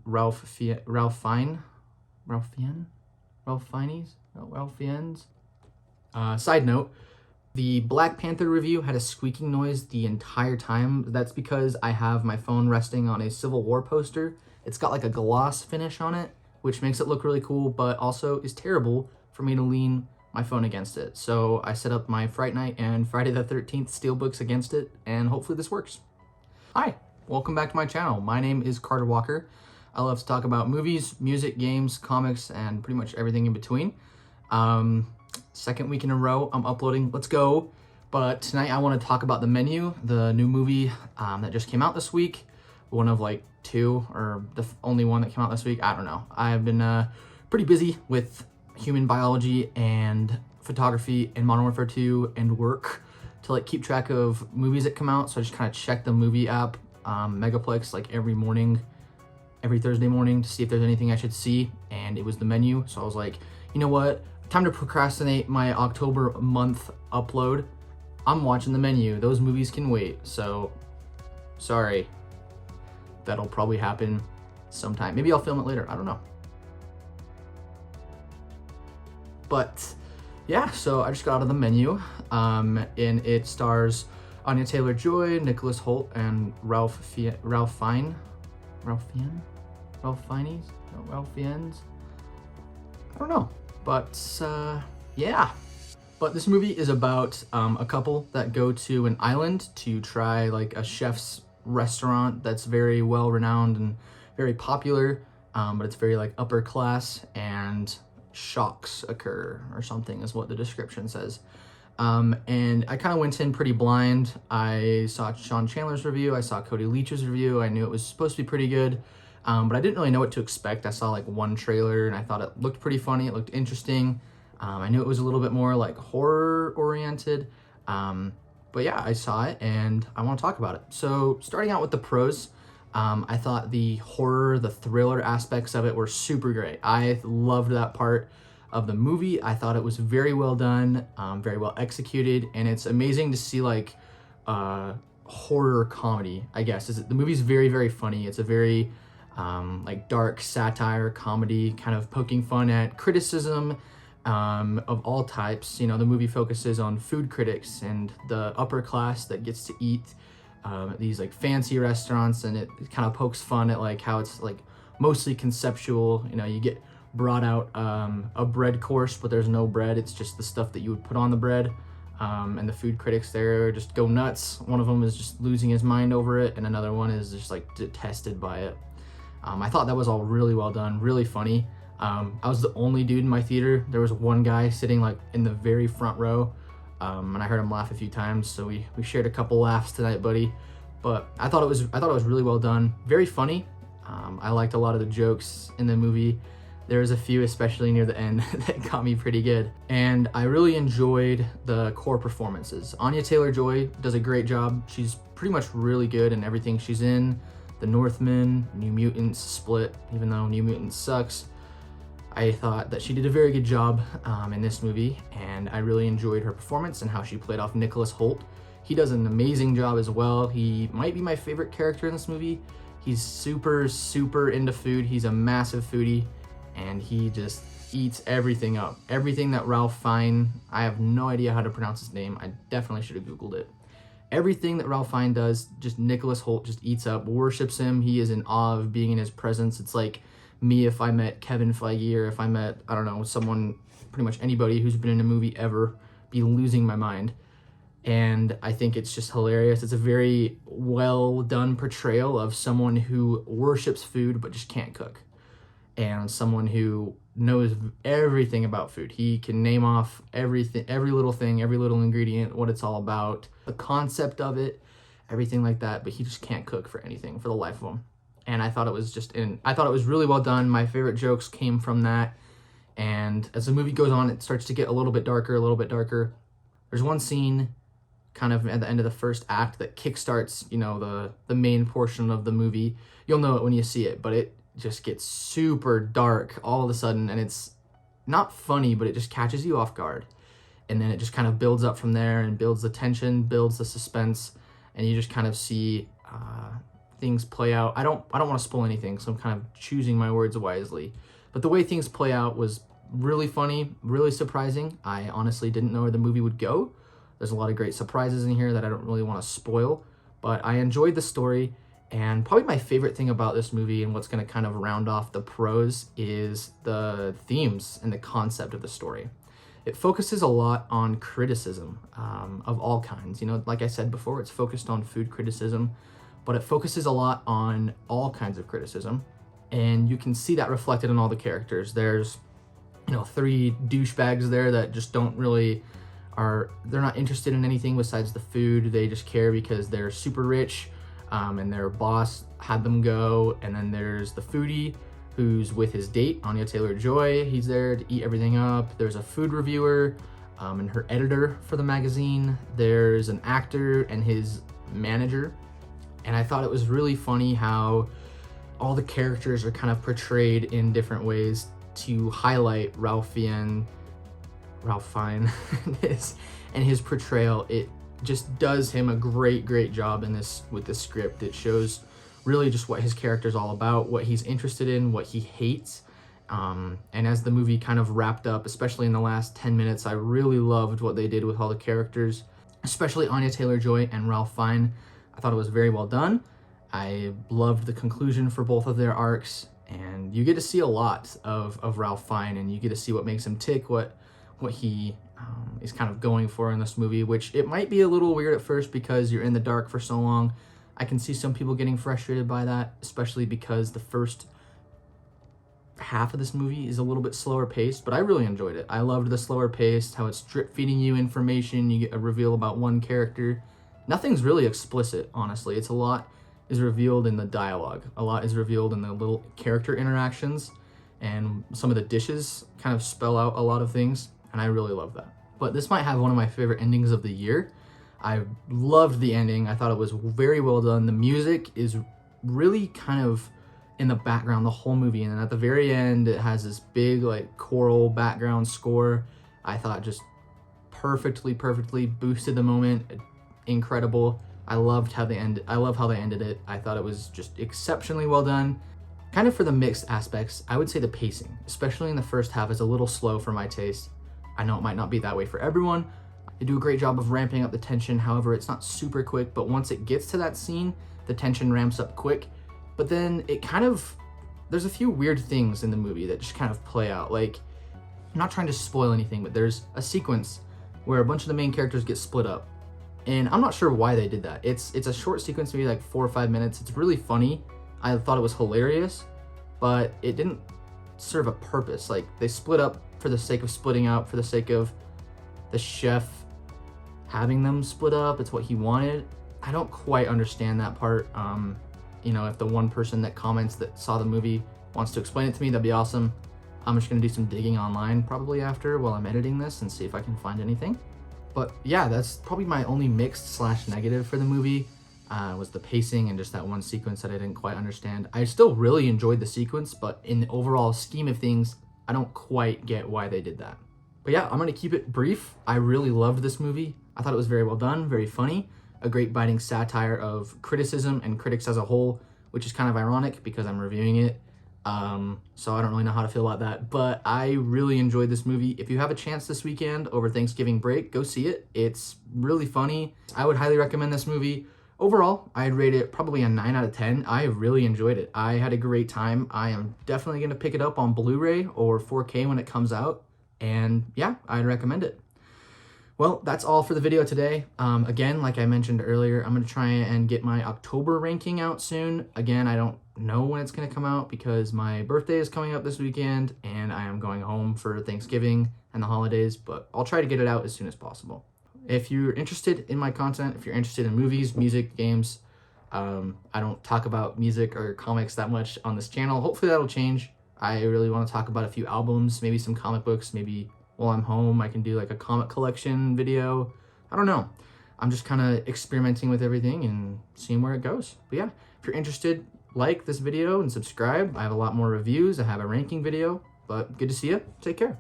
Ralph Fiennes. Side note, the Black Panther review had a squeaking noise the entire time. That's because I have my phone resting on a Civil War poster. It's got like a gloss finish on it, which makes it look really cool, but also is terrible for me to lean my phone against it. So I set up my Fright Night and Friday the 13th steelbooks against it, and hopefully this works. Hi, welcome back to my channel. My name is Carter Walker. I love to talk about movies, music, games, comics, and pretty much everything in between. Second week in a row I'm uploading. Let's go. But tonight I want to talk about The Menu, the new movie that just came out this week. One of like two, or the only one that came out this week. I don't know. I've been pretty busy with human biology and photography and Modern Warfare 2 and work to like keep track of movies that come out. So I just kind of check the movie app, Megaplex, like every Thursday morning to see if there's anything I should see. And it was The Menu. So I was like, you know what? Time to procrastinate my October month upload. I'm watching The Menu. Those movies can wait. So, sorry. That'll probably happen sometime. Maybe I'll film it later. I don't know. But, yeah, so I just got out of The Menu. And it stars Anya Taylor-Joy, Nicholas Hoult, and Ralph Fiennes? I don't know. But, yeah. But this movie is about a couple that go to an island to try like a chef's restaurant that's very well renowned and very popular, but it's very like upper class, and shocks occur or something is what the description says. And I kind of went in pretty blind. I saw Sean Chandler's review. I saw Cody Leach's review. I knew it was supposed to be pretty good. But I didn't really know what to expect. I saw like one trailer and I thought it looked pretty funny. It looked interesting. I knew it was a little bit more like horror oriented. But yeah, I saw it and I want to talk about it. So starting out with the pros, I thought the horror, the thriller aspects of it were super great. I loved that part of the movie. I thought it was very well done, very well executed. And it's amazing to see like horror comedy, I guess. The movie's very, very funny. It's a very like dark satire comedy, kind of poking fun at criticism of all types. You know, the movie focuses on food critics and the upper class that gets to eat at these like fancy restaurants, and it kind of pokes fun at like how it's like mostly conceptual. You know, you get brought out a bread course, but there's no bread. It's just the stuff that you would put on the bread. And the food critics there just go nuts. One of them is just losing his mind over it, and another one is just like detested by it. I thought that was all really well done, really funny. I was the only dude in my theater. There was one guy sitting like in the very front row, and I heard him laugh a few times, so we shared a couple laughs tonight, buddy. But I thought it was really well done, very funny. I liked a lot of the jokes in the movie. There was a few, especially near the end, that got me pretty good. And I really enjoyed the core performances. Anya Taylor-Joy does a great job. She's pretty much really good in everything she's in. The Northman, New Mutants, Split, even though New Mutants sucks. I thought that she did a very good job in this movie, and I really enjoyed her performance and how she played off Nicholas Hoult. He does an amazing job as well. He might be my favorite character in this movie. He's super, super into food. He's a massive foodie, and he just eats everything up. Everything that Ralph Fiennes, I have no idea how to pronounce his name. I definitely should have Googled it. Everything that Ralph Fiennes does, just Nicholas Hoult just eats up, worships him. He is in awe of being in his presence. It's like me if I met Kevin Feige, or if I met, I don't know, someone, pretty much anybody who's been in a movie ever, be losing my mind. And I think it's just hilarious. It's a very well done portrayal of someone who worships food but just can't cook. And someone who knows everything about food. He can name off everything, every little thing, every little ingredient, what it's all about, the concept of it, everything like that, but he just can't cook for anything for the life of him. And I thought it was really well done. My favorite jokes came from that. And as the movie goes on, it starts to get a little bit darker. There's one scene kind of at the end of the first act that kickstarts, you know, the main portion of the movie. You'll know it when you see it, but it just gets super dark all of a sudden, and it's not funny, but it just catches you off guard. And then it just kind of builds up from there and builds the tension, builds the suspense, and you just kind of see things play out, I don't want to spoil anything, so I'm kind of choosing my words wisely. But the way things play out was really funny, really surprising. I honestly didn't know where the movie would go. There's a lot of great surprises in here that I don't really want to spoil, but I enjoyed the story. And probably my favorite thing about this movie, and what's going to kind of round off the pros, is the themes and the concept of the story. It focuses a lot on criticism of all kinds. You know, like I said before, it's focused on food criticism, but it focuses a lot on all kinds of criticism. And you can see that reflected in all the characters. There's, you know, 3 douchebags there that just don't really they're not interested in anything besides the food. They just care because they're super rich. And their boss had them go. And then there's the foodie who's with his date, Anya Taylor-Joy. He's there to eat everything up. There's a food reviewer and her editor for the magazine. There's an actor and his manager. And I thought it was really funny how all the characters are kind of portrayed in different ways to highlight Ralph Fiennes and his portrayal. It just does him a great job in this with the script. It shows really just what his character's all about, what he's interested in, what he hates. And as the movie kind of wrapped up, especially in the last 10 minutes, I really loved what they did with all the characters, especially Anya Taylor-Joy and Ralph Fiennes. I thought it was very well done. I loved the conclusion for both of their arcs, and you get to see a lot of Ralph Fiennes, and you get to see what makes him tick, what he is kind of going for in this movie, which it might be a little weird at first because you're in the dark for so long. I can see some people getting frustrated by that, especially because the first half of this movie is a little bit slower paced, but I really enjoyed it. I loved the slower pace, how it's drip feeding you information. You get a reveal about one character. Nothing's really explicit, honestly. It's a lot is revealed in the dialogue. A lot is revealed in the little character interactions, and some of the dishes kind of spell out a lot of things, and I really love that. But this might have one of my favorite endings of the year. I loved the ending. I thought it was very well done. The music is really kind of in the background the whole movie, and then at the very end it has this big like choral background score. I thought just perfectly boosted the moment. Incredible. I love how they ended it. I thought it was just exceptionally well done. Kind of for the mixed aspects, I would say the pacing, especially in the first half, is a little slow for my taste. I know it might not be that way for everyone. They do a great job of ramping up the tension. However, it's not super quick, but once it gets to that scene, the tension ramps up quick. But then it kind of, there's a few weird things in the movie that just kind of play out. Like, I'm not trying to spoil anything, but there's a sequence where a bunch of the main characters get split up. And I'm not sure why they did that. It's a short sequence, maybe like 4 or 5 minutes. It's really funny. I thought it was hilarious, but it didn't serve a purpose. Like, they split up for the sake of splitting up, for the sake of the chef having them split up. It's what he wanted. I don't quite understand that part. You know, if the one person that comments that saw the movie wants to explain it to me, that'd be awesome. I'm just gonna do some digging online probably after while I'm editing this and see if I can find anything. But yeah, that's probably my only mixed / negative for the movie, was the pacing and just that one sequence that I didn't quite understand. I still really enjoyed the sequence, but in the overall scheme of things, I don't quite get why they did that. But yeah, I'm gonna keep it brief. I really loved this movie. I thought it was very well done, very funny, a great biting satire of criticism and critics as a whole, which is kind of ironic because I'm reviewing it. So I don't really know how to feel about that, but I really enjoyed this movie. If you have a chance this weekend over Thanksgiving break, go see it. It's really funny. I would highly recommend this movie. Overall, I'd rate it probably a 9 out of 10. I really enjoyed it. I had a great time. I am definitely going to pick it up on Blu-ray or 4K when it comes out. And yeah, I'd recommend it. Well, that's all for the video today. Again, like I mentioned earlier, I'm going to try and get my October ranking out soon. Again, I don't know when it's going to come out because my birthday is coming up this weekend and I am going home for Thanksgiving and the holidays, but I'll try to get it out as soon as possible. If you're interested in my content, if you're interested in movies, music, games, I don't talk about music or comics that much on this channel. Hopefully that'll change. I really want to talk about a few albums, maybe some comic books, maybe while I'm home I can do like a comic collection video. I don't know. I'm just kind of experimenting with everything and seeing where it goes. But yeah, if you're interested, like this video and subscribe. I have a lot more reviews. I have a ranking video, but good to see you. Take care.